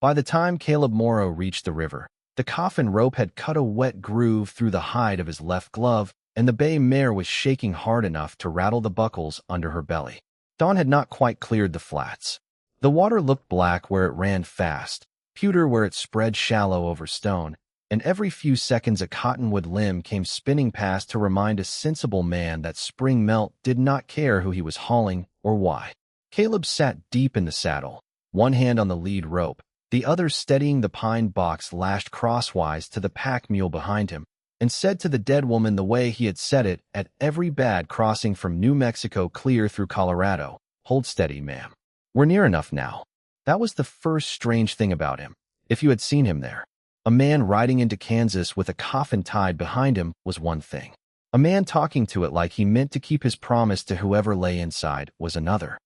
By the time Caleb Morrow reached the river, the coffin rope had cut a wet groove through the hide of his left glove, and the bay mare was shaking hard enough to rattle the buckles under her belly. Dawn had not quite cleared the flats. The water looked black where it ran fast, pewter where it spread shallow over stone, and every few seconds a cottonwood limb came spinning past to remind a sensible man that spring melt did not care who he was hauling or why. Caleb sat deep in the saddle, one hand on the lead rope, the other steadying the pine box lashed crosswise to the pack mule behind him, and said to the dead woman the way he had said it at every bad crossing from New Mexico clear through Colorado, "Hold steady, ma'am. We're near enough now." That was the first strange thing about him, if you had seen him there. A man riding into Kansas with a coffin tied behind him was one thing. A man talking to it like he meant to keep his promise to whoever lay inside was another.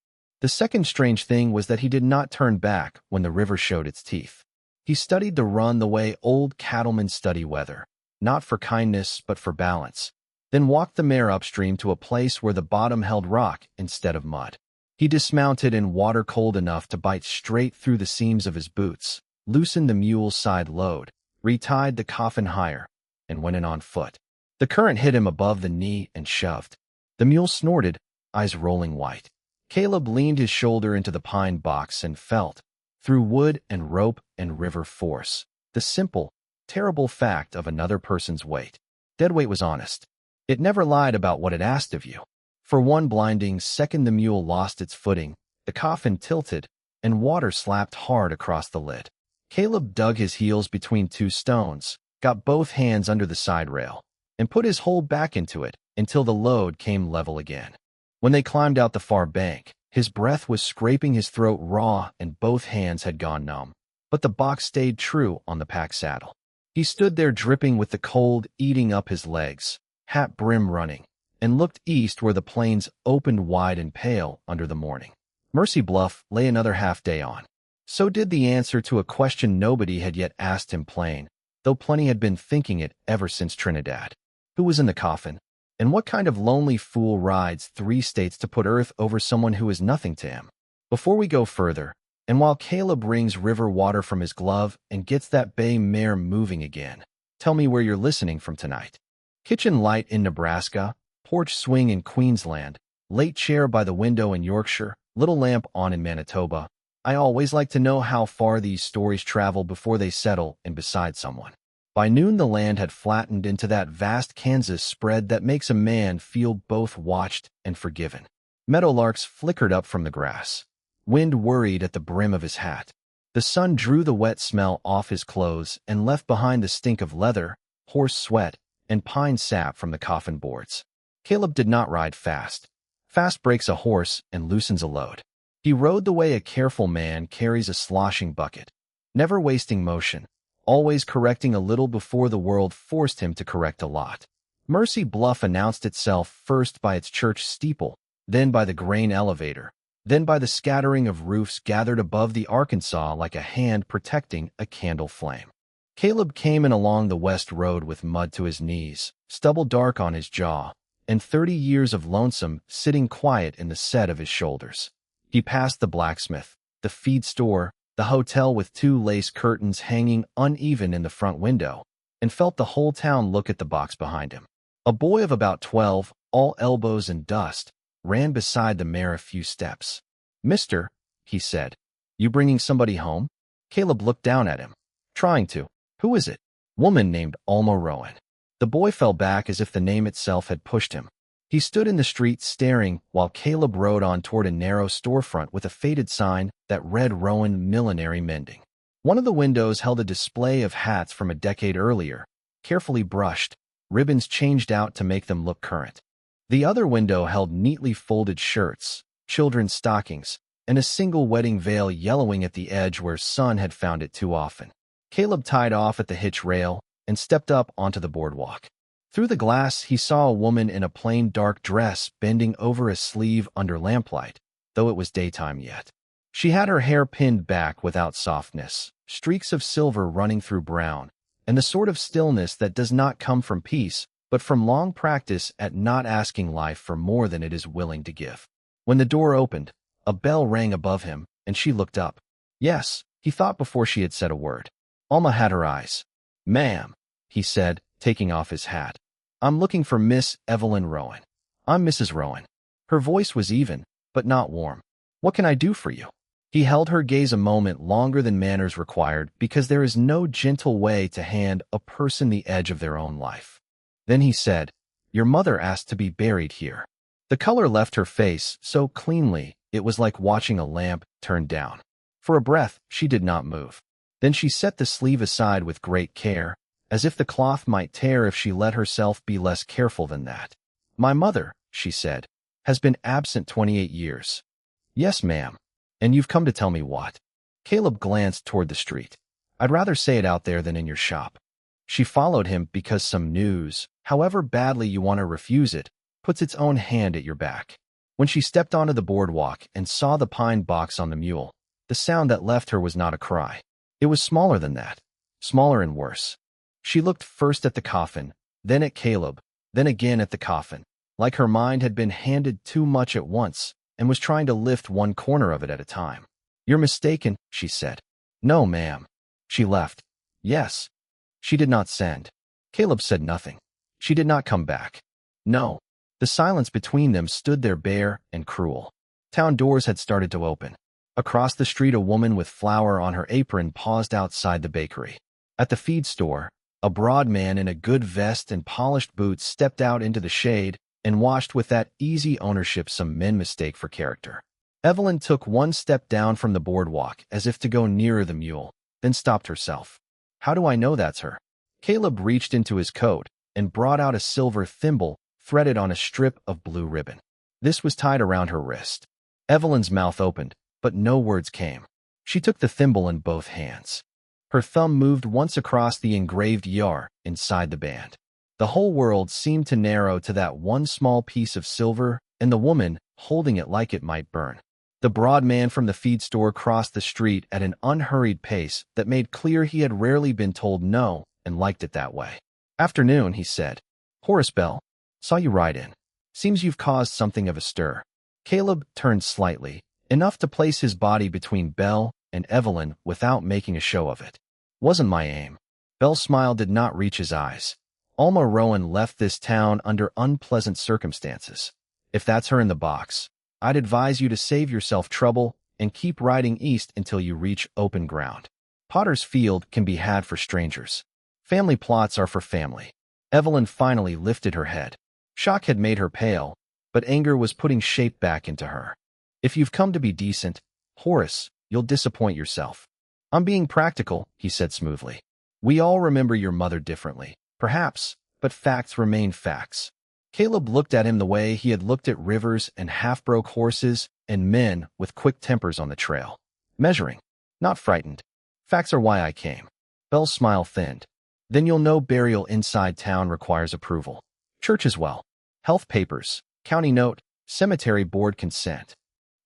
The second strange thing was that he did not turn back when the river showed its teeth. He studied the run the way old cattlemen study weather, not for kindness but for balance, then walked the mare upstream to a place where the bottom held rock instead of mud. He dismounted in water cold enough to bite straight through the seams of his boots, loosened the mule's side load, retied the coffin higher, and went in on foot. The current hit him above the knee and shoved. The mule snorted, eyes rolling white. Caleb leaned his shoulder into the pine box and felt, through wood and rope and river force, the simple, terrible fact of another person's weight. Deadweight was honest. It never lied about what it asked of you. For one blinding second the mule lost its footing, the coffin tilted, and water slapped hard across the lid. Caleb dug his heels between two stones, got both hands under the side rail, and put his whole back into it until the load came level again. When they climbed out the far bank, his breath was scraping his throat raw and both hands had gone numb. But the box stayed true on the pack saddle. He stood there dripping with the cold eating up his legs, hat brim running, and looked east where the plains opened wide and pale under the morning. Mercy Bluff lay another half day on. So did the answer to a question nobody had yet asked him plain, though plenty had been thinking it ever since Trinidad. Who was in the coffin? And what kind of lonely fool rides 3 states to put earth over someone who is nothing to him? Before we go further, and while Caleb wrings river water from his glove and gets that bay mare moving again, tell me where you're listening from tonight. Kitchen light in Nebraska, porch swing in Queensland, late chair by the window in Yorkshire, little lamp on in Manitoba. I always like to know how far these stories travel before they settle in beside someone. By noon the land had flattened into that vast Kansas spread that makes a man feel both watched and forgiven. Meadowlarks flickered up from the grass. Wind worried at the brim of his hat. The sun drew the wet smell off his clothes and left behind the stink of leather, horse sweat, and pine sap from the coffin boards. Caleb did not ride fast. Fast breaks a horse and loosens a load. He rode the way a careful man carries a sloshing bucket, never wasting motion, always correcting a little before the world forced him to correct a lot. Mercy Bluff announced itself first by its church steeple, then by the grain elevator, then by the scattering of roofs gathered above the Arkansas like a hand protecting a candle flame. Caleb came in along the west road with mud to his knees, stubble dark on his jaw, and 30 years of lonesome sitting quiet in the set of his shoulders. He passed the blacksmith, the feed store, the hotel with 2 lace curtains hanging uneven in the front window, and felt the whole town look at the box behind him. A boy of about 12, all elbows and dust, ran beside the mare a few steps. "Mister," he said, "you bringing somebody home?" Caleb looked down at him. "Trying to. Who is it?" "Woman named Alma Rowan." The boy fell back as if the name itself had pushed him. He stood in the street staring while Caleb rode on toward a narrow storefront with a faded sign that read Rowan Millinery Mending. One of the windows held a display of hats from a decade earlier, carefully brushed, ribbons changed out to make them look current. The other window held neatly folded shirts, children's stockings, and a single wedding veil yellowing at the edge where sun had found it too often. Caleb tied off at the hitch rail and stepped up onto the boardwalk. Through the glass, he saw a woman in a plain dark dress bending over a sleeve under lamplight, though it was daytime yet. She had her hair pinned back without softness, streaks of silver running through brown, and the sort of stillness that does not come from peace, but from long practice at not asking life for more than it is willing to give. When the door opened, a bell rang above him, and she looked up. "Yes," He thought before she had said a word. Alma had her eyes. "Ma'am," he said, taking off his hat. "I'm looking for Miss Evelyn Rowan." "I'm Mrs. Rowan." Her voice was even, but not warm. "What can I do for you?" He held her gaze a moment longer than manners required, because there is no gentle way to hand a person the edge of their own life. Then he said, "Your mother asked to be buried here." The color left her face so cleanly it was like watching a lamp turned down. For a breath, she did not move. Then she set the sleeve aside with great care, as if the cloth might tear if she let herself be less careful than that. "My mother," she said, "has been absent 28 years. "Yes, ma'am. And you've come to tell me what?" Caleb glanced toward the street. "I'd rather say it out there than in your shop." She followed him because some news, however badly you want to refuse it, puts its own hand at your back. When she stepped onto the boardwalk and saw the pine box on the mule, the sound that left her was not a cry. It was smaller than that, smaller and worse. She looked first at the coffin, then at Caleb, then again at the coffin, like her mind had been handed too much at once and was trying to lift one corner of it at a time. "You're mistaken," she said. "No, ma'am." She left. "Yes." She did not send. Caleb said nothing. She did not come back. No. The silence between them stood there bare and cruel. Town doors had started to open. Across the street, a woman with flour on her apron paused outside the bakery. At the feed store, a broad man in a good vest and polished boots stepped out into the shade and watched with that easy ownership some men mistake for character. Evelyn took one step down from the boardwalk as if to go nearer the mule, then stopped herself. "How do I know that's her?" Caleb reached into his coat and brought out a silver thimble threaded on a strip of blue ribbon. This was tied around her wrist. Evelyn's mouth opened, but no words came. She took the thimble in both hands. Her thumb moved once across the engraved yar inside the band. The whole world seemed to narrow to that one small piece of silver, and the woman holding it like it might burn. The broad man from the feed store crossed the street at an unhurried pace that made clear he had rarely been told no and liked it that way. "Afternoon," he said. "Horace Bell. Saw you ride in. Seems you've caused something of a stir." Caleb turned slightly, enough to place his body between Bell and Evelyn without making a show of it. "Wasn't my aim." Bell's smile did not reach his eyes. "Alma Rowan left this town under unpleasant circumstances. If that's her in the box, I'd advise you to save yourself trouble and keep riding east until you reach open ground. Potter's Field can be had for strangers. Family plots are for family." Evelyn finally lifted her head. Shock had made her pale, but anger was putting shape back into her. "If you've come to be decent, Horace, you'll disappoint yourself." "I'm being practical," he said smoothly. "We all remember your mother differently, perhaps, but facts remain facts." Caleb looked at him the way he had looked at rivers and half-broke horses and men with quick tempers on the trail. Measuring, not frightened. "Facts are why I came." Bell's smile thinned. "Then you'll know burial inside town requires approval. Church as well. Health papers, county note, cemetery board consent.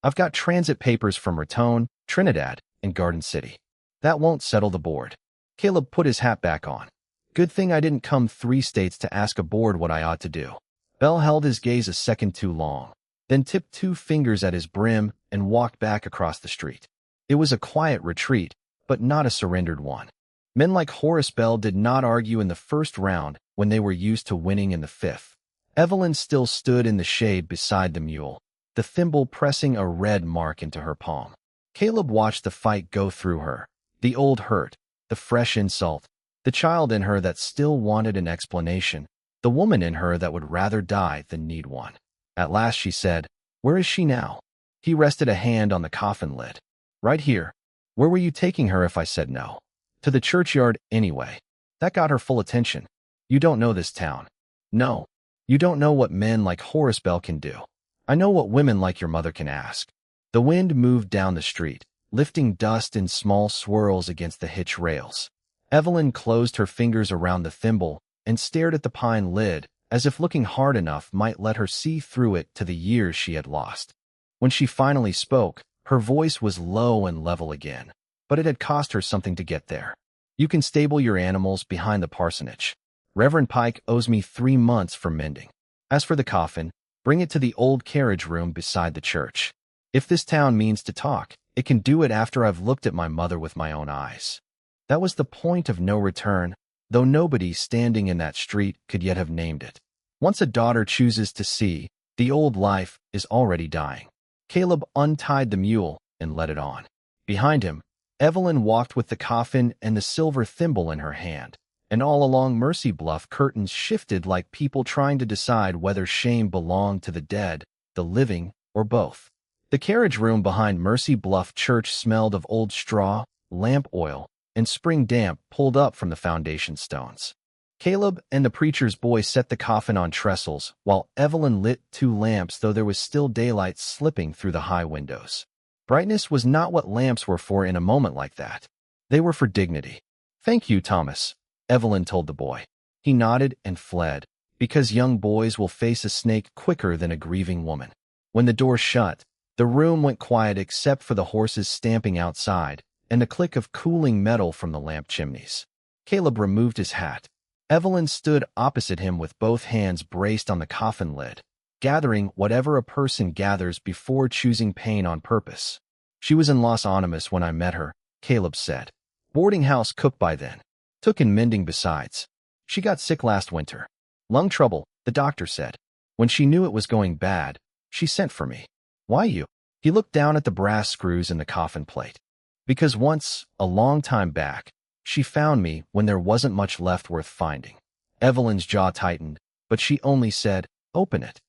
I've got transit papers from Raton, Trinidad, and Garden City. That won't settle the board." Caleb put his hat back on. "Good thing I didn't come 3 states to ask a board what I ought to do." Bell held his gaze a second too long, then tipped 2 fingers at his brim and walked back across the street. It was a quiet retreat, but not a surrendered one. Men like Horace Bell did not argue in the first round when they were used to winning in the 5th. Evelyn still stood in the shade beside the mule, the thimble pressing a red mark into her palm. Caleb watched the fight go through her, the old hurt, the fresh insult, the child in her that still wanted an explanation, the woman in her that would rather die than need one. At last she said, "Where is she now?" He rested a hand on the coffin lid. "Right here." "Where were you taking her if I said no?" "To the churchyard, anyway." That got her full attention. "You don't know this town." "No. You don't know what men like Horace Bell can do." "I know what women like your mother can ask." The wind moved down the street, lifting dust in small swirls against the hitch rails. Evelyn closed her fingers around the thimble and stared at the pine lid, as if looking hard enough might let her see through it to the years she had lost. When she finally spoke, her voice was low and level again, but it had cost her something to get there. "You can stable your animals behind the parsonage. Reverend Pike owes me 3 months for mending. As for the coffin, bring it to the old carriage room beside the church. If this town means to talk, It can do it after I've looked at my mother with my own eyes. That was the point of no return, though nobody standing in that street could yet have named it. Once a daughter chooses to see, the old life is already dying. Caleb untied the mule and led it on. Behind him, Evelyn walked with the coffin and the silver thimble in her hand, and all along Mercy Bluff curtains shifted like people trying to decide whether shame belonged to the dead, the living, or both. The carriage room behind Mercy Bluff Church smelled of old straw, lamp oil, and spring damp pulled up from the foundation stones. Caleb and the preacher's boy set the coffin on trestles, while Evelyn lit 2 lamps, though there was still daylight slipping through the high windows. Brightness was not what lamps were for in a moment like that. They were for dignity. "Thank you, Thomas," Evelyn told the boy. He nodded and fled, because young boys will face a snake quicker than a grieving woman. When the door shut, the room went quiet except for the horses stamping outside and the click of cooling metal from the lamp chimneys. Caleb removed his hat. Evelyn stood opposite him with both hands braced on the coffin lid, gathering whatever a person gathers before choosing pain on purpose. "She was in Los Animas when I met her," Caleb said. "Boarding house cook by then. Took in mending besides. She got sick last winter. Lung trouble, the doctor said. When she knew it was going bad, she sent for me." "Why you?" He looked down at the brass screws in the coffin plate. "Because once, a long time back, she found me when there wasn't much left worth finding." Evelyn's jaw tightened, but she only said, "Open it."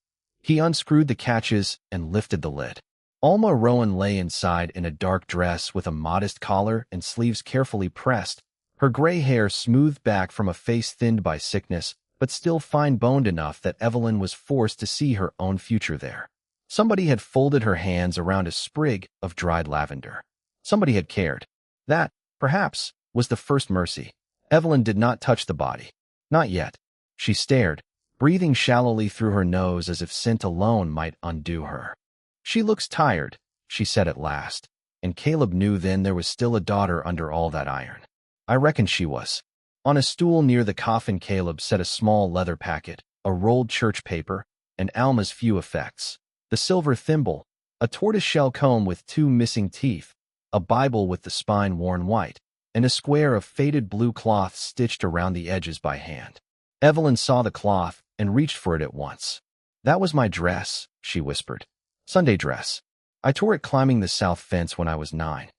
He unscrewed the catches and lifted the lid. Alma Rowan lay inside in a dark dress with a modest collar and sleeves carefully pressed, her gray hair smoothed back from a face thinned by sickness, but still fine-boned enough that Evelyn was forced to see her own future there. Somebody had folded her hands around a sprig of dried lavender. Somebody had cared. That, perhaps, was the first mercy. Evelyn did not touch the body. Not yet. She stared, breathing shallowly through her nose as if scent alone might undo her. "She looks tired," she said at last, and Caleb knew then there was still a daughter under all that iron. "I reckon she was." On a stool near the coffin, Caleb set a small leather packet, a rolled church paper, and Alma's few effects. The silver thimble, a tortoiseshell comb with 2 missing teeth, a Bible with the spine worn white, and a square of faded blue cloth stitched around the edges by hand. Evelyn saw the cloth and reached for it at once. "That was my dress," she whispered. "Sunday dress. I tore it climbing the south fence when I was 9.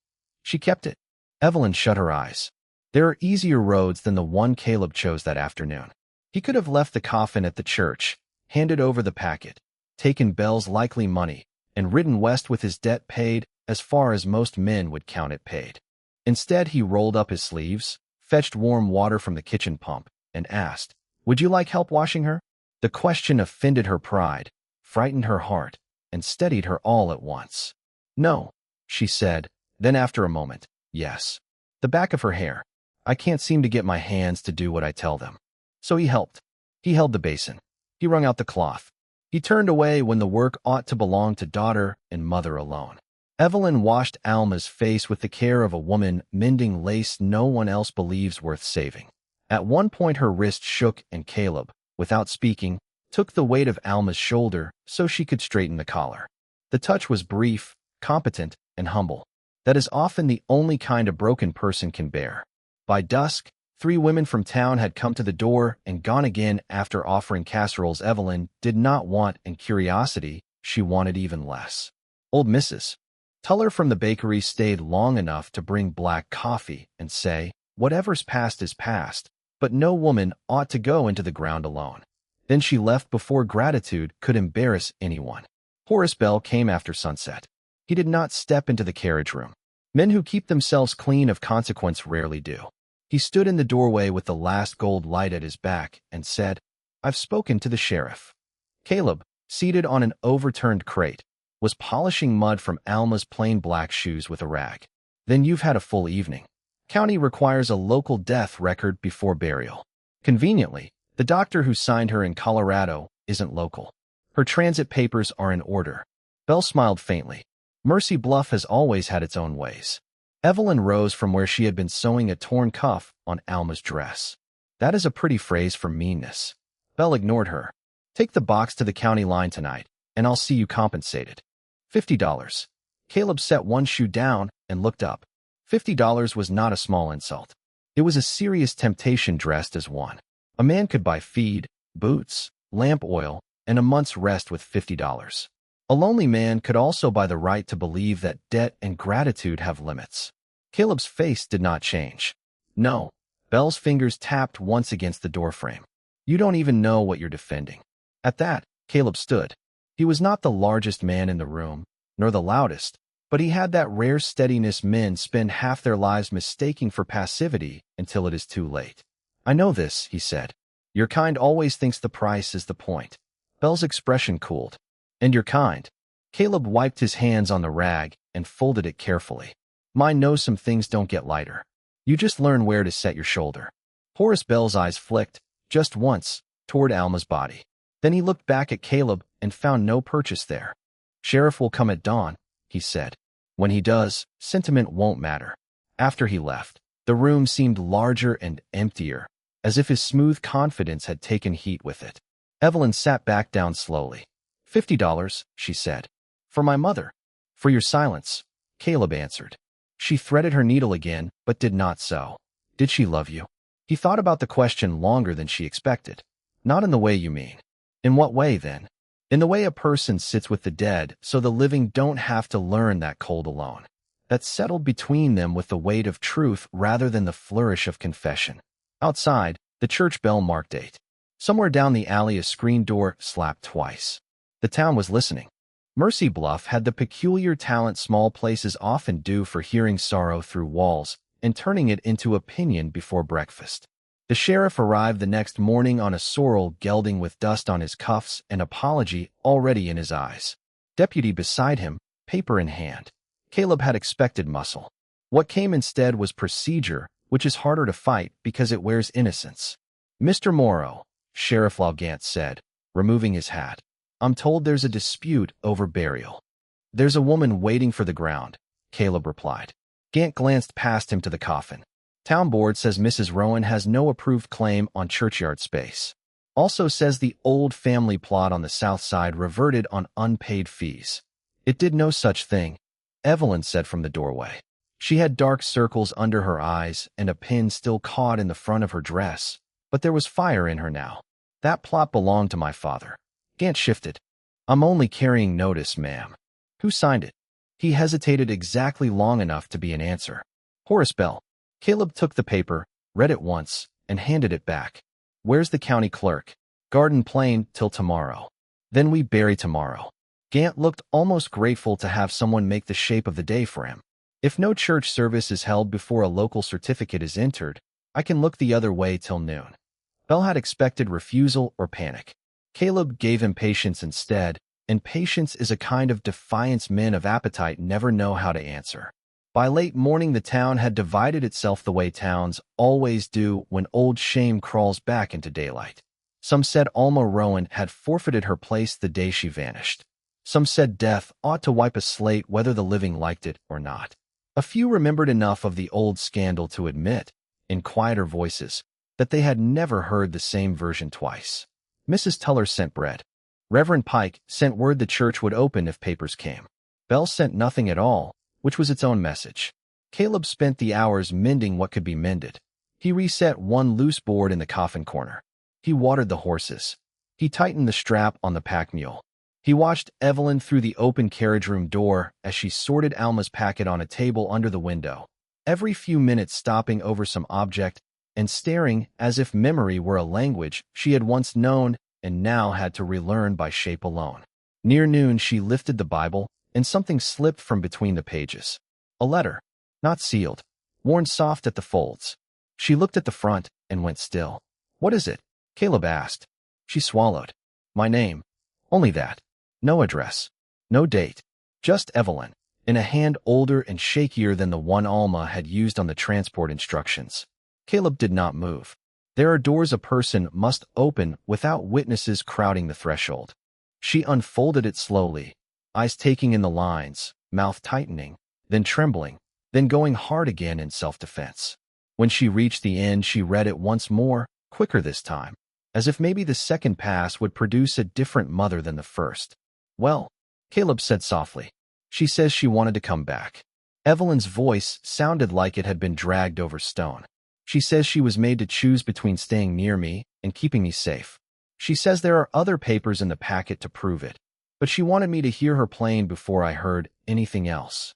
She kept it." Evelyn shut her eyes. There are easier roads than the one Caleb chose that afternoon. He could have left the coffin at the church, handed over the packet, taken Bell's likely money, and ridden west with his debt paid as far as most men would count it paid. Instead, he rolled up his sleeves, fetched warm water from the kitchen pump, and asked, "Would you like help washing her?" The question offended her pride, frightened her heart, and steadied her all at once. "No," she said, then after a moment, "Yes." The back of her hair. "I can't seem to get my hands to do what I tell them." So he helped. He held the basin. He wrung out the cloth. He turned away when the work ought to belong to daughter and mother alone. Evelyn washed Alma's face with the care of a woman mending lace no one else believes worth saving. At one point her wrist shook and Caleb, without speaking, took the weight of Alma's shoulder so she could straighten the collar. The touch was brief, competent, and humble. That is often the only kind a broken person can bear. By dusk, 3 women from town had come to the door and gone again after offering casseroles Evelyn did not want, and curiosity she wanted even less. Old Mrs. Tuller from the bakery stayed long enough to bring black coffee and say, "Whatever's past is past, but no woman ought to go into the ground alone." Then she left before gratitude could embarrass anyone. Horace Bell came after sunset. He did not step into the carriage room. Men who keep themselves clean of consequence rarely do. He stood in the doorway with the last gold light at his back and said, "I've spoken to the sheriff." Caleb, seated on an overturned crate, was polishing mud from Alma's plain black shoes with a rag. "Then you've had a full evening. County requires a local death record before burial. Conveniently, the doctor who signed her in Colorado isn't local. Her transit papers are in order." Bell smiled faintly. Mercy Bluff has always had its own ways. Evelyn rose from where she had been sewing a torn cuff on Alma's dress. "That is a pretty phrase for meanness." Bell ignored her. "Take the box to the county line tonight, and I'll see you compensated. $50. Caleb set one shoe down and looked up. $50 was not a small insult. It was a serious temptation dressed as one. A man could buy feed, boots, lamp oil, and a month's rest with $50. A lonely man could also buy the right to believe that debt and gratitude have limits. Caleb's face did not change. No. Bell's fingers tapped once against the doorframe. You don't even know what you're defending. At that, Caleb stood. He was not the largest man in the room, nor the loudest, but he had that rare steadiness men spend half their lives mistaking for passivity until it is too late. I know this, he said. Your kind always thinks the price is the point. Bell's expression cooled. And you're kind. Caleb wiped his hands on the rag and folded it carefully. Mine knows some things don't get lighter. You just learn where to set your shoulder. Horace Bell's eyes flicked, just once, toward Alma's body. Then he looked back at Caleb and found no purchase there. Sheriff will come at dawn, he said. When he does, sentiment won't matter. After he left, the room seemed larger and emptier, as if his smooth confidence had taken heat with it. Evelyn sat back down slowly. $50, she said. For my mother. For your silence, Caleb answered. She threaded her needle again, but did not sew. Did she love you? He thought about the question longer than she expected. Not in the way you mean. In what way, then? In the way a person sits with the dead so the living don't have to learn that cold alone. That settled between them with the weight of truth rather than the flourish of confession. Outside, the church bell marked 8. Somewhere down the alley a screen door slapped twice. The town was listening. Mercy Bluff had the peculiar talent small places often do for hearing sorrow through walls and turning it into opinion before breakfast. The sheriff arrived the next morning on a sorrel gelding with dust on his cuffs and apology already in his eyes. Deputy beside him, paper in hand. Caleb had expected muscle. What came instead was procedure, which is harder to fight because it wears innocence. Mr. Morrow, Sheriff Laugant said, removing his hat. I'm told there's a dispute over burial. There's a woman waiting for the ground, Caleb replied. Gant glanced past him to the coffin. Town board says Mrs. Rowan has no approved claim on churchyard space. Also says the old family plot on the south side reverted on unpaid fees. It did no such thing, Evelyn said from the doorway. She had dark circles under her eyes and a pin still caught in the front of her dress, but there was fire in her now. That plot belonged to my father. Gant shifted. I'm only carrying notice, ma'am. Who signed it? He hesitated exactly long enough to be an answer. Horace Bell. Caleb took the paper, read it once, and handed it back. Where's the county clerk? Garden Plain till tomorrow. Then we bury tomorrow. Gant looked almost grateful to have someone make the shape of the day for him. If no church service is held before a local certificate is entered, I can look the other way till noon. Bell had expected refusal or panic. Caleb gave him patience instead, and patience is a kind of defiance men of appetite never know how to answer. By late morning the town had divided itself the way towns always do when old shame crawls back into daylight. Some said Alma Rowan had forfeited her place the day she vanished. Some said death ought to wipe a slate whether the living liked it or not. A few remembered enough of the old scandal to admit, in quieter voices, that they had never heard the same version twice. Mrs. Tuller sent bread. Reverend Pike sent word the church would open if papers came. Bell sent nothing at all, which was its own message. Caleb spent the hours mending what could be mended. He reset one loose board in the coffin corner. He watered the horses. He tightened the strap on the pack mule. He watched Evelyn through the open carriage room door as she sorted Alma's packet on a table under the window, every few minutes stopping over some object and staring as if memory were a language she had once known and now had to relearn by shape alone. Near noon she lifted the Bible, and something slipped from between the pages. A letter, not sealed, worn soft at the folds. She looked at the front and went still. What is it? Caleb asked. She swallowed. My name. Only that. No address. No date. Just Evelyn, in a hand older and shakier than the one Alma had used on the transport instructions. Caleb did not move. There are doors a person must open without witnesses crowding the threshold. She unfolded it slowly, eyes taking in the lines, mouth tightening, then trembling, then going hard again in self-defense. When she reached the end, she read it once more, quicker this time, as if maybe the second pass would produce a different mother than the first. Well, Caleb said softly. She says she wanted to come back. Evelyn's voice sounded like it had been dragged over stone. She says she was made to choose between staying near me and keeping me safe. She says there are other papers in the packet to prove it, but she wanted me to hear her plain before I heard anything else.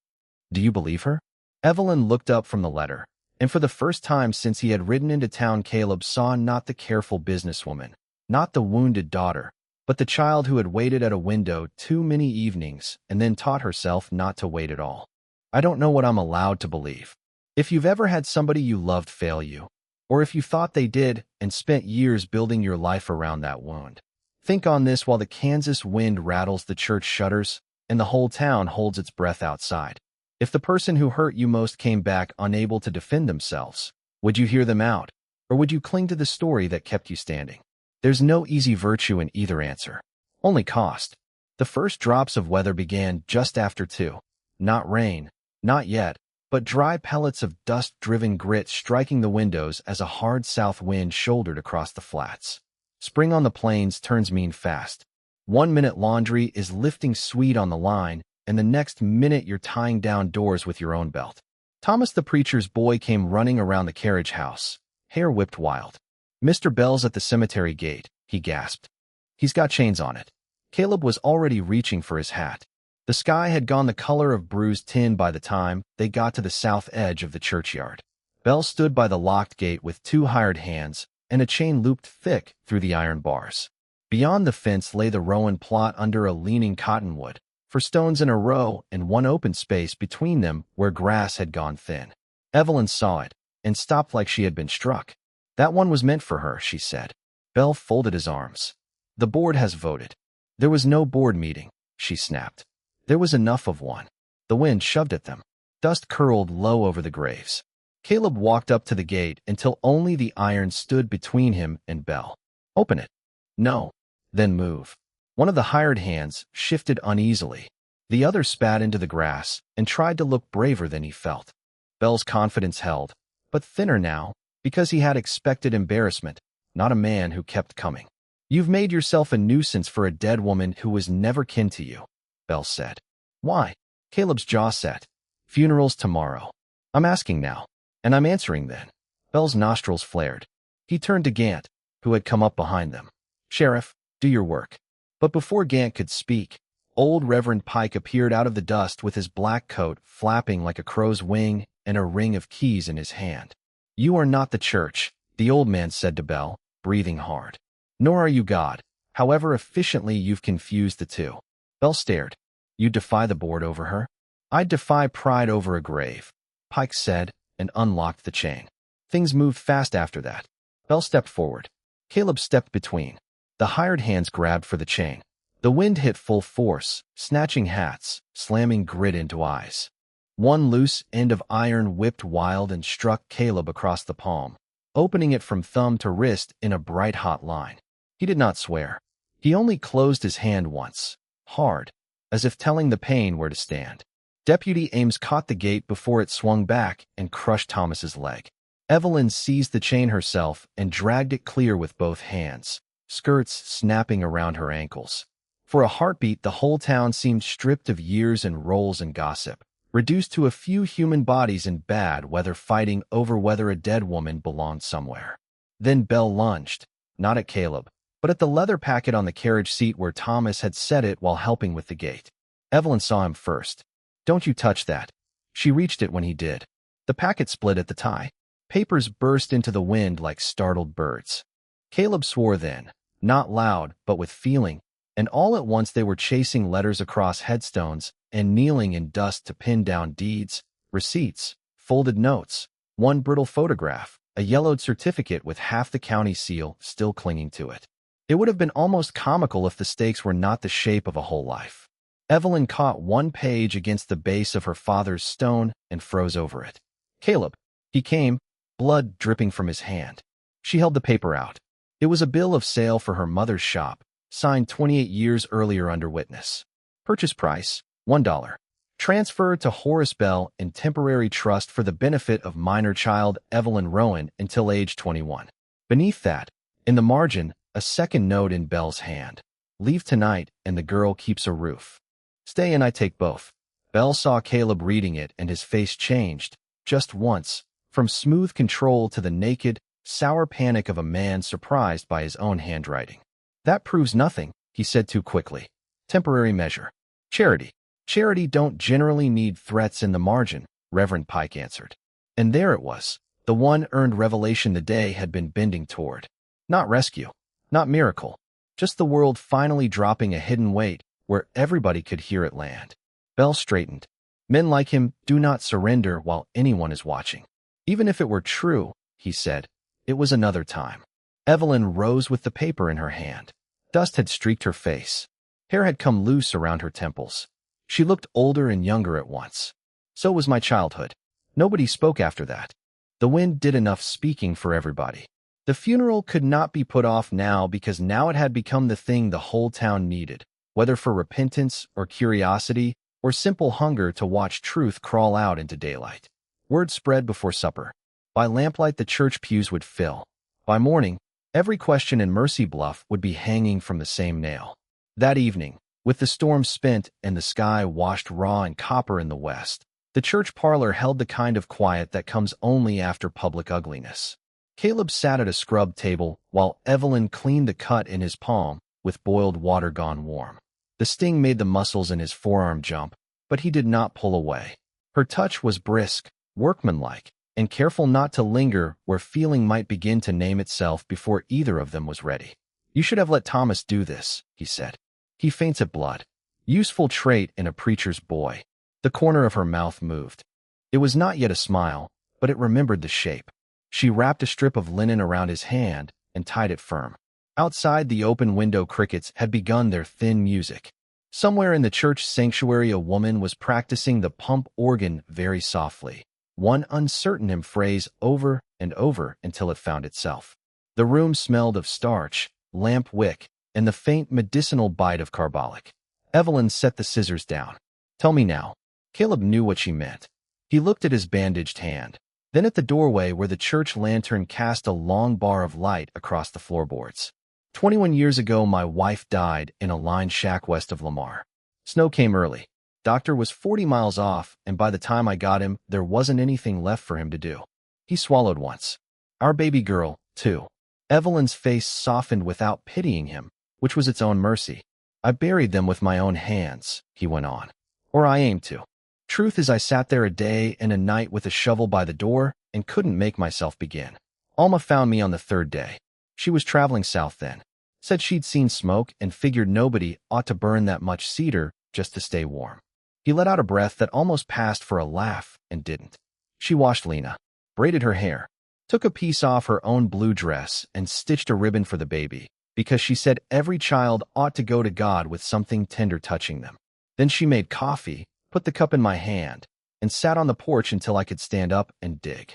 Do you believe her? Evelyn looked up from the letter, and for the first time since he had ridden into town, Caleb saw not the careful businesswoman, not the wounded daughter, but the child who had waited at a window too many evenings and then taught herself not to wait at all. I don't know what I'm allowed to believe. If you've ever had somebody you loved fail you, or if you thought they did and spent years building your life around that wound, think on this while the Kansas wind rattles the church shutters and the whole town holds its breath outside. If the person who hurt you most came back unable to defend themselves, would you hear them out, or would you cling to the story that kept you standing? There's no easy virtue in either answer, only cost. The first drops of weather began just after 2. Not rain, not yet, but dry pellets of dust-driven grit striking the windows as a hard south wind shouldered across the flats. Spring on the plains turns mean fast. 1 minute laundry is lifting sweet on the line, and the next minute you're tying down doors with your own belt. Thomas the preacher's boy came running around the carriage house, hair whipped wild. "Mr. Bell's at the cemetery gate," he gasped. "He's got chains on it." Caleb was already reaching for his hat. The sky had gone the color of bruised tin by the time they got to the south edge of the churchyard. Bell stood by the locked gate with 2 hired hands and a chain looped thick through the iron bars. Beyond the fence lay the Rowan plot under a leaning cottonwood, 4 stones in a row and 1 open space between them where grass had gone thin. Evelyn saw it and stopped like she had been struck. "That one was meant for her," she said. Bell folded his arms. "The board has voted." "There was no board meeting," she snapped. "There was enough of one." The wind shoved at them. Dust curled low over the graves. Caleb walked up to the gate until only the iron stood between him and Bell. "Open it." "No." "Then move." One of the hired hands shifted uneasily. The other spat into the grass and tried to look braver than he felt. Bell's confidence held, but thinner now, because he had expected embarrassment, not a man who kept coming. "You've made yourself a nuisance for a dead woman who was never kin to you," Bell said. "Why?" Caleb's jaw set. "Funeral's tomorrow." "I'm asking now, and I'm answering then." Bell's nostrils flared. He turned to Gant, who had come up behind them. "Sheriff, do your work." But before Gant could speak, old Reverend Pike appeared out of the dust with his black coat flapping like a crow's wing and a ring of keys in his hand. "You are not the church," the old man said to Bell, breathing hard. "Nor are you God, however efficiently you've confused the two." Bell stared. "You defy the board over her?" "I'd defy pride over a grave," Pike said, and unlocked the chain. Things moved fast after that. Bell stepped forward. Caleb stepped between. The hired hands grabbed for the chain. The wind hit full force, snatching hats, slamming grit into eyes. One loose end of iron whipped wild and struck Caleb across the palm, opening it from thumb to wrist in a bright hot line. He did not swear. He only closed his hand once, hard, as if telling the pain where to stand. Deputy Ames caught the gate before it swung back and crushed Thomas's leg. Evelyn seized the chain herself and dragged it clear with both hands, skirts snapping around her ankles. For a heartbeat, the whole town seemed stripped of years and roles and gossip, reduced to a few human bodies in bad weather fighting over whether a dead woman belonged somewhere. Then Bell lunged, not at Caleb, but at the leather packet on the carriage seat where Thomas had set it while helping with the gate. Evelyn saw him first. "Don't you touch that." She reached it when he did. The packet split at the tie. Papers burst into the wind like startled birds. Caleb swore then, not loud but with feeling, and all at once they were chasing letters across headstones and kneeling in dust to pin down deeds, receipts, folded notes, one brittle photograph, a yellowed certificate with half the county seal still clinging to it. It would have been almost comical if the stakes were not the shape of a whole life. Evelyn caught one page against the base of her father's stone and froze over it. "Caleb." He came, blood dripping from his hand. She held the paper out. It was a bill of sale for her mother's shop, signed 28 years earlier under witness. Purchase price, $1. Transfer to Horace Bell in temporary trust for the benefit of minor child Evelyn Rowan until age 21. Beneath that, in the margin, a second note in Bell's hand. "Leave tonight and the girl keeps a roof. Stay and I take both." Bell saw Caleb reading it and his face changed, just once, from smooth control to the naked, sour panic of a man surprised by his own handwriting. That proves nothing, he said too quickly. Temporary measure. Charity. Charity don't generally need threats in the margin, Reverend Pike answered. And there it was, the one earned revelation the day had been bending toward. Not rescue, not miracle, just the world finally dropping a hidden weight where everybody could hear it land. Bell straightened. Men like him do not surrender while anyone is watching. Even if it were true, he said, it was another time. Evelyn rose with the paper in her hand. Dust had streaked her face. Hair had come loose around her temples. She looked older and younger at once. So was my childhood. Nobody spoke after that. The wind did enough speaking for everybody. The funeral could not be put off now because now it had become the thing the whole town needed, whether for repentance or curiosity or simple hunger to watch truth crawl out into daylight. Word spread before supper. By lamplight the church pews would fill. By morning, every question in Mercy Bluff would be hanging from the same nail. That evening, with the storm spent and the sky washed raw and copper in the west, the church parlor held the kind of quiet that comes only after public ugliness. Caleb sat at a scrubbed table while Evelyn cleaned the cut in his palm with boiled water gone warm. The sting made the muscles in his forearm jump, but he did not pull away. Her touch was brisk, workmanlike, and careful not to linger where feeling might begin to name itself before either of them was ready. You should have let Thomas do this, he said. He faints at blood. Useful trait in a preacher's boy. The corner of her mouth moved. It was not yet a smile, but it remembered the shape. She wrapped a strip of linen around his hand and tied it firm. Outside the open window crickets had begun their thin music. Somewhere in the church sanctuary a woman was practicing the pump organ very softly, one uncertain hymn phrase over and over until it found itself. The room smelled of starch, lamp wick, and the faint medicinal bite of carbolic. Evelyn set the scissors down. Tell me now. Caleb knew what she meant. He looked at his bandaged hand, then at the doorway where the church lantern cast a long bar of light across the floorboards. 21 years ago, my wife died in a lined shack west of Lamar. Snow came early. Doctor was 40 miles off, and by the time I got him, there wasn't anything left for him to do. He swallowed once. Our baby girl, too. Evelyn's face softened without pitying him, which was its own mercy. I buried them with my own hands, he went on. Or I aimed to. Truth is, I sat there a day and a night with a shovel by the door and couldn't make myself begin. Alma found me on the third day. She was traveling south then. Said she'd seen smoke and figured nobody ought to burn that much cedar just to stay warm. He let out a breath that almost passed for a laugh and didn't. She washed Lena, braided her hair, took a piece off her own blue dress and stitched a ribbon for the baby, because she said every child ought to go to God with something tender touching them. Then she made coffee, put the cup in my hand, and sat on the porch until I could stand up and dig.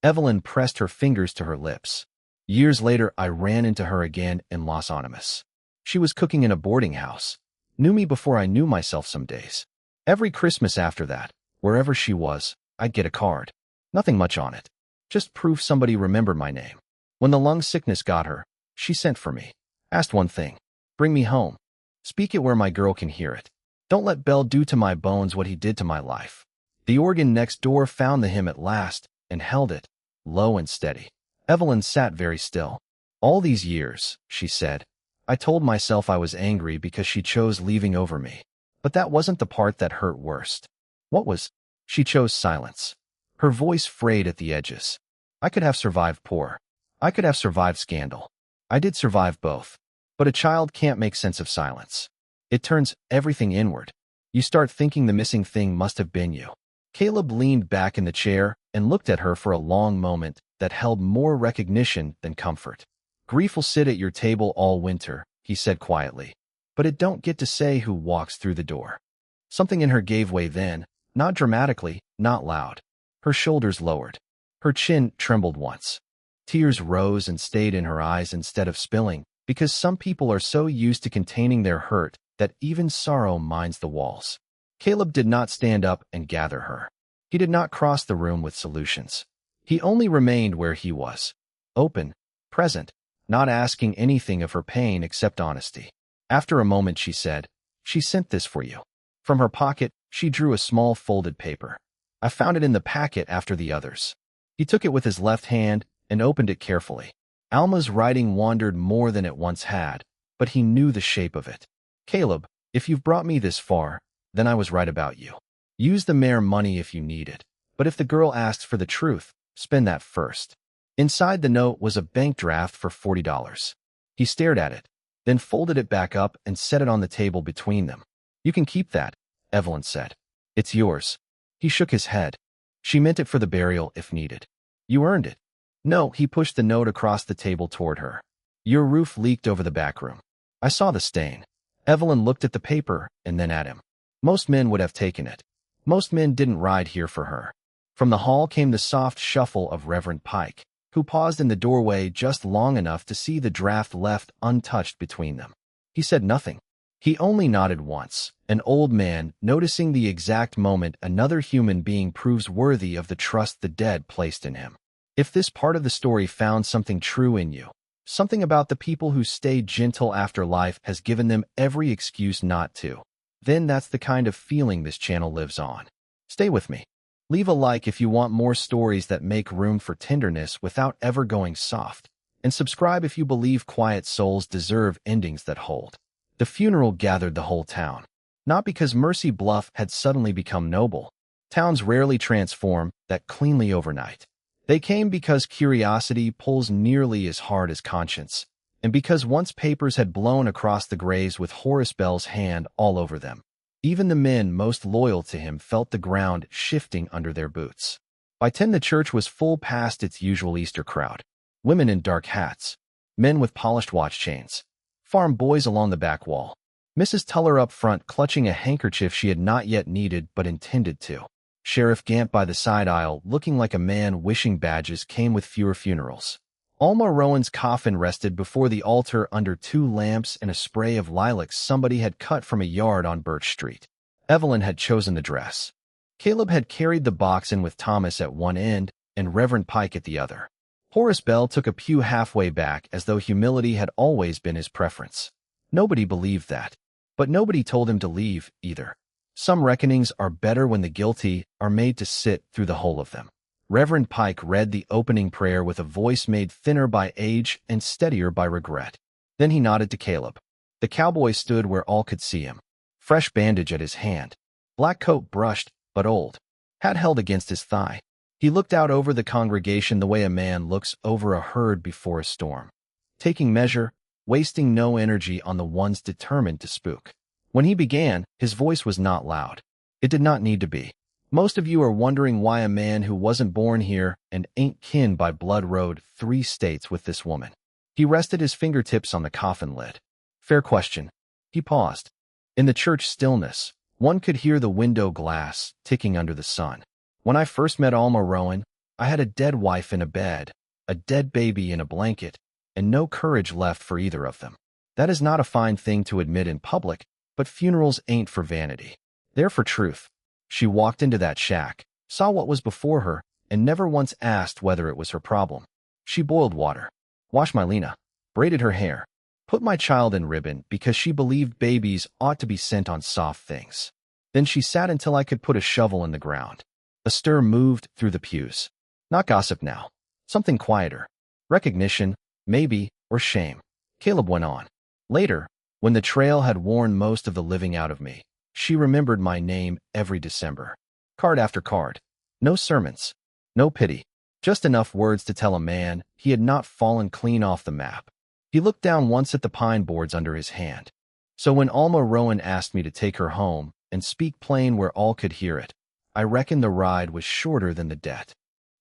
Evelyn pressed her fingers to her lips. Years later, I ran into her again in Los Animas. She was cooking in a boarding house. Knew me before I knew myself some days. Every Christmas after that, wherever she was, I'd get a card. Nothing much on it. Just proof somebody remembered my name. When the lung sickness got her, she sent for me. Asked one thing. Bring me home. Speak it where my girl can hear it. Don't let Bell do to my bones what he did to my life. The organ next door found the hymn at last and held it, low and steady. Evelyn sat very still. All these years, she said, I told myself I was angry because she chose leaving over me. But that wasn't the part that hurt worst. What was? She chose silence. Her voice frayed at the edges. I could have survived poor. I could have survived scandal. I did survive both. But a child can't make sense of silence. It turns everything inward. You start thinking the missing thing must have been you. Caleb leaned back in the chair and looked at her for a long moment that held more recognition than comfort. Grief will sit at your table all winter, he said quietly, but it don't get to say who walks through the door. Something in her gave way then, not dramatically, not loud. Her shoulders lowered. Her chin trembled once. Tears rose and stayed in her eyes instead of spilling, because some people are so used to containing their hurt that even sorrow minds the walls. Caleb did not stand up and gather her. He did not cross the room with solutions. He only remained where he was, open, present, not asking anything of her pain except honesty. After a moment she said, She sent this for you. From her pocket, she drew a small folded paper. I found it in the packet after the others. He took it with his left hand and opened it carefully. Alma's writing wandered more than it once had, but he knew the shape of it. Caleb, if you've brought me this far, then I was right about you. Use the mare money if you need it, but if the girl asks for the truth, spend that first. Inside the note was a bank draft for $40. He stared at it, then folded it back up and set it on the table between them. You can keep that, Evelyn said. It's yours. He shook his head. She meant it for the burial if needed. You earned it. No, he pushed the note across the table toward her. Your roof leaked over the back room. I saw the stain. Evelyn looked at the paper and then at him. Most men would have taken it. Most men didn't ride here for her. From the hall came the soft shuffle of Reverend Pike, who paused in the doorway just long enough to see the draft left untouched between them. He said nothing. He only nodded once, an old man noticing the exact moment another human being proves worthy of the trust the dead placed in him. If this part of the story found something true in you, something about the people who stayed gentle after life has given them every excuse not to, then that's the kind of feeling this channel lives on. Stay with me. Leave a like if you want more stories that make room for tenderness without ever going soft, and subscribe if you believe quiet souls deserve endings that hold. The funeral gathered the whole town, not because Mercy Bluff had suddenly become noble. Towns rarely transform that cleanly overnight. They came because curiosity pulls nearly as hard as conscience, and because once papers had blown across the graves with Horace Bell's hand all over them. Even the men most loyal to him felt the ground shifting under their boots. By 10 the church was full past its usual Easter crowd. Women in dark hats, men with polished watch chains, farm boys along the back wall, Mrs. Tuller up front clutching a handkerchief she had not yet needed but intended to. Sheriff Gant by the side aisle, looking like a man wishing badges came with fewer funerals. Alma Rowan's coffin rested before the altar under 2 lamps and a spray of lilacs somebody had cut from a yard on Birch Street. Evelyn had chosen the dress. Caleb had carried the box in with Thomas at one end and Reverend Pike at the other. Horace Bell took a pew halfway back as though humility had always been his preference. Nobody believed that, but nobody told him to leave either. Some reckonings are better when the guilty are made to sit through the whole of them. Reverend Pike read the opening prayer with a voice made thinner by age and steadier by regret. Then he nodded to Caleb. The cowboy stood where all could see him. Fresh bandage at his hand. Black coat brushed, but old. Hat held against his thigh. He looked out over the congregation the way a man looks over a herd before a storm. Taking measure, wasting no energy on the ones determined to spook. When he began, his voice was not loud. It did not need to be. Most of you are wondering why a man who wasn't born here and ain't kin by blood rode 3 states with this woman. He rested his fingertips on the coffin lid. Fair question. He paused. In the church stillness, one could hear the window glass ticking under the sun. When I first met Alma Rowan, I had a dead wife in a bed, a dead baby in a blanket, and no courage left for either of them. That is not a fine thing to admit in public, but funerals ain't for vanity. They're for truth. She walked into that shack, saw what was before her, and never once asked whether it was her problem. She boiled water, washed my Lena, braided her hair, put my child in ribbon because she believed babies ought to be sent on soft things. Then she sat until I could put a shovel in the ground. A stir moved through the pews. Not gossip now. Something quieter. Recognition, maybe, or shame. Caleb went on. Later, when the trail had worn most of the living out of me, she remembered my name every December. Card after card. No sermons. No pity. Just enough words to tell a man he had not fallen clean off the map. He looked down once at the pine boards under his hand. So when Alma Rowan asked me to take her home and speak plain where all could hear it, I reckoned the ride was shorter than the debt.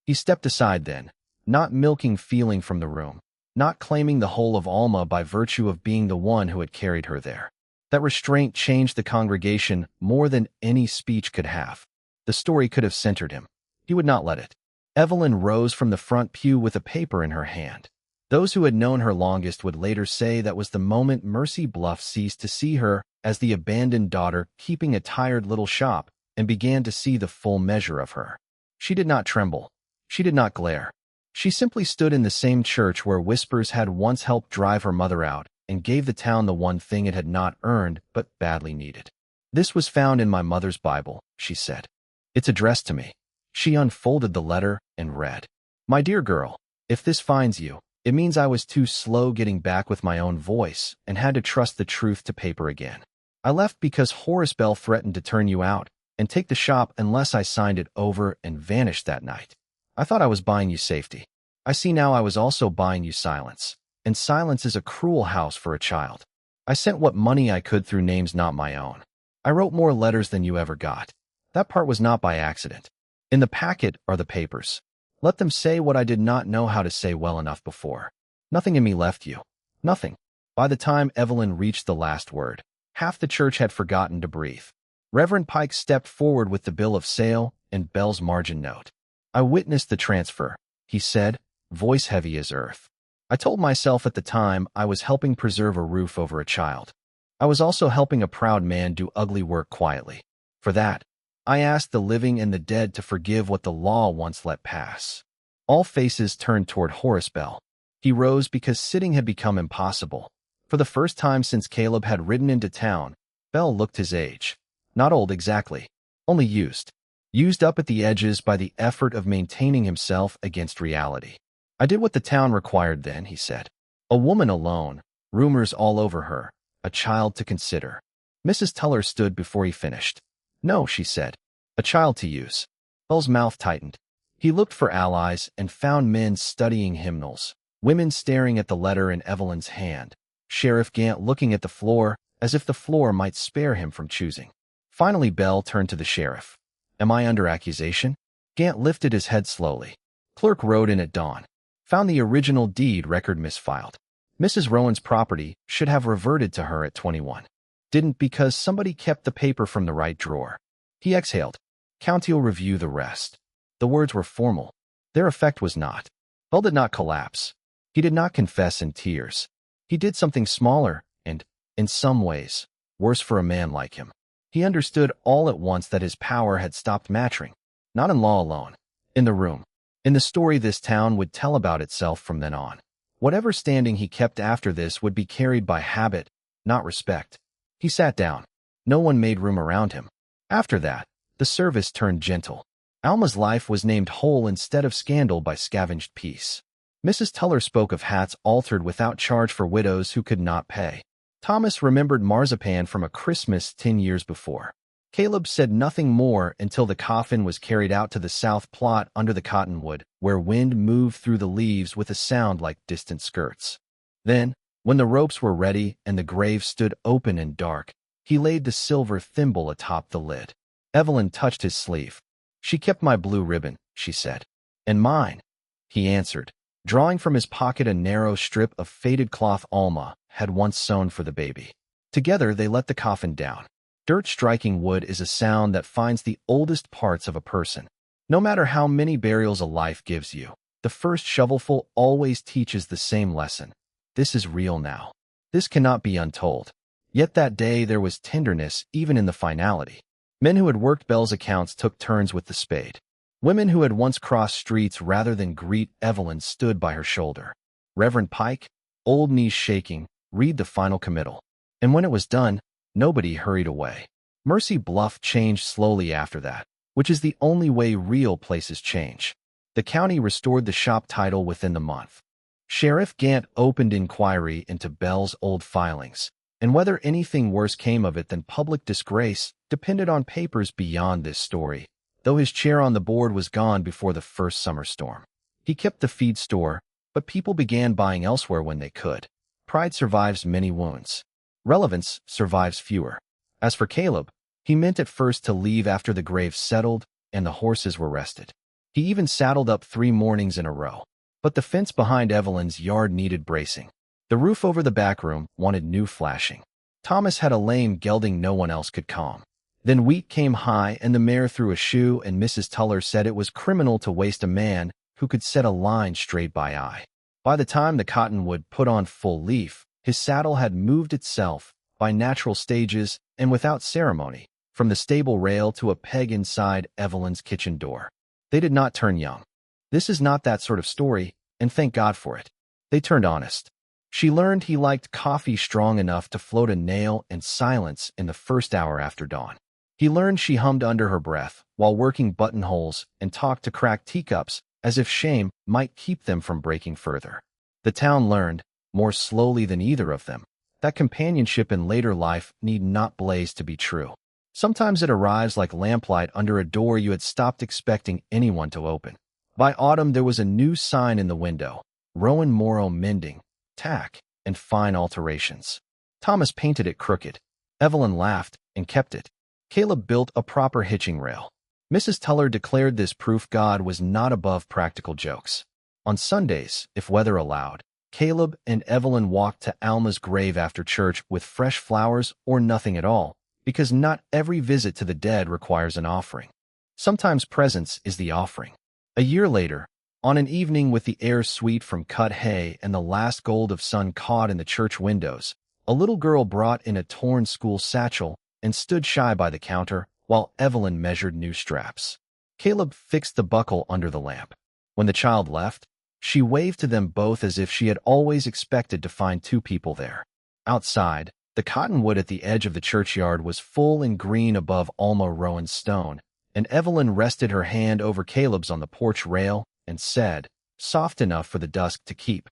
He stepped aside then, not milking feeling from the room, not claiming the whole of Alma by virtue of being the one who had carried her there. That restraint changed the congregation more than any speech could have. The story could have centered him. He would not let it. Evelyn rose from the front pew with a paper in her hand. Those who had known her longest would later say that was the moment Mercy Bluff ceased to see her as the abandoned daughter keeping a tired little shop and began to see the full measure of her. She did not tremble. She did not glare. She simply stood in the same church where whispers had once helped drive her mother out and gave the town the one thing it had not earned but badly needed. "This was found in my mother's Bible," she said. "It's addressed to me." She unfolded the letter and read, "My dear girl, if this finds you, it means I was too slow getting back with my own voice and had to trust the truth to paper again. I left because Horace Bell threatened to turn you out and take the shop unless I signed it over and vanished that night. I thought I was buying you safety. I see now I was also buying you silence, and silence is a cruel house for a child. I sent what money I could through names not my own. I wrote more letters than you ever got. That part was not by accident. In the packet are the papers. Let them say what I did not know how to say well enough before. Nothing in me left you. Nothing." By the time Evelyn reached the last word, half the church had forgotten to breathe. Reverend Pike stepped forward with the bill of sale and Bell's margin note. "I witnessed the transfer," he said, voice heavy as earth. "I told myself at the time I was helping preserve a roof over a child. I was also helping a proud man do ugly work quietly. For that, I asked the living and the dead to forgive what the law once let pass." All faces turned toward Horace Bell. He rose because sitting had become impossible. For the first time since Caleb had ridden into town, Bell looked his age. Not old exactly, only used. Used up at the edges by the effort of maintaining himself against reality. "I did what the town required then," he said. "A woman alone, rumors all over her, a child to consider." Mrs. Tuller stood before he finished. "No," she said. "A child to use." Bell's mouth tightened. He looked for allies and found men studying hymnals, women staring at the letter in Evelyn's hand, Sheriff Gant looking at the floor as if the floor might spare him from choosing. Finally, Bell turned to the sheriff. "Am I under accusation?" Gant lifted his head slowly. "Clerk rode in at dawn. Found the original deed record misfiled. Mrs. Rowan's property should have reverted to her at 21. Didn't because somebody kept the paper from the right drawer." He exhaled. "County'll review the rest." The words were formal. Their effect was not. Bell did not collapse. He did not confess in tears. He did something smaller and, in some ways, worse for a man like him. He understood all at once that his power had stopped mattering, not in law alone, in the room, in the story this town would tell about itself from then on. Whatever standing he kept after this would be carried by habit, not respect. He sat down. No one made room around him. After that, the service turned gentle. Alma's life was named whole instead of scandal by scavenged peace. Mrs. Tuller spoke of hats altered without charge for widows who could not pay. Thomas remembered marzipan from a Christmas 10 years before. Caleb said nothing more until the coffin was carried out to the south plot under the cottonwood, where wind moved through the leaves with a sound like distant skirts. Then, when the ropes were ready and the grave stood open and dark, he laid the silver thimble atop the lid. Evelyn touched his sleeve. "She kept my blue ribbon," she said. "And mine," he answered, drawing from his pocket a narrow strip of faded cloth Alma had once sewn for the baby. Together they let the coffin down. Dirt striking wood is a sound that finds the oldest parts of a person. No matter how many burials a life gives you, the first shovelful always teaches the same lesson. This is real now. This cannot be untold. Yet that day there was tenderness even in the finality. Men who had worked Bell's accounts took turns with the spade. Women who had once crossed streets rather than greet Evelyn stood by her shoulder. Reverend Pike, old knees shaking, read the final committal. And when it was done, nobody hurried away. Mercy Bluff changed slowly after that, which is the only way real places change. The county restored the shop title within the month. Sheriff Gant opened inquiry into Bell's old filings, and whether anything worse came of it than public disgrace depended on papers beyond this story, though his chair on the board was gone before the first summer storm. He kept the feed store, but people began buying elsewhere when they could. Pride survives many wounds. Relevance survives fewer. As for Caleb, he meant at first to leave after the grave settled and the horses were rested. He even saddled up 3 mornings in a row. But the fence behind Evelyn's yard needed bracing. The roof over the back room wanted new flashing. Thomas had a lame gelding no one else could calm. Then wheat came high and the mare threw a shoe, and Mrs. Tuller said it was criminal to waste a man who could set a line straight by eye. By the time the cottonwood put on full leaf, his saddle had moved itself, by natural stages and without ceremony, from the stable rail to a peg inside Evelyn's kitchen door. They did not turn young. This is not that sort of story, and thank God for it. They turned honest. She learned he liked coffee strong enough to float a nail and silence in the first hour after dawn. He learned she hummed under her breath while working buttonholes and talked to cracked teacups as if shame might keep them from breaking further. The town learned, more slowly than either of them, that companionship in later life need not blaze to be true. Sometimes it arrives like lamplight under a door you had stopped expecting anyone to open. By autumn, there was a new sign in the window: Rowan Morrow Mending, Tack, and Fine Alterations. Thomas painted it crooked. Evelyn laughed and kept it. Caleb built a proper hitching rail. Mrs. Tuller declared this proof God was not above practical jokes. On Sundays, if weather allowed, Caleb and Evelyn walked to Alma's grave after church with fresh flowers or nothing at all, because not every visit to the dead requires an offering. Sometimes presence is the offering. A year later, on an evening with the air sweet from cut hay and the last gold of sun caught in the church windows, a little girl brought in a torn school satchel and stood shy by the counter while Evelyn measured new straps. Caleb fixed the buckle under the lamp. When the child left, she waved to them both as if she had always expected to find two people there. Outside, the cottonwood at the edge of the churchyard was full and green above Alma Rowan's stone, and Evelyn rested her hand over Caleb's on the porch rail and said, soft enough for the dusk to keep,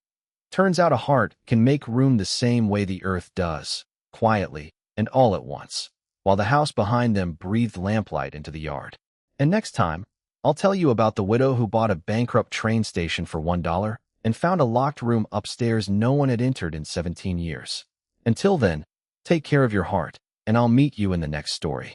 "Turns out a heart can make room the same way the earth does, quietly and all at once," while the house behind them breathed lamplight into the yard. And next time, I'll tell you about the widow who bought a bankrupt train station for $1 and found a locked room upstairs no one had entered in 17 years. Until then, take care of your heart, and I'll meet you in the next story.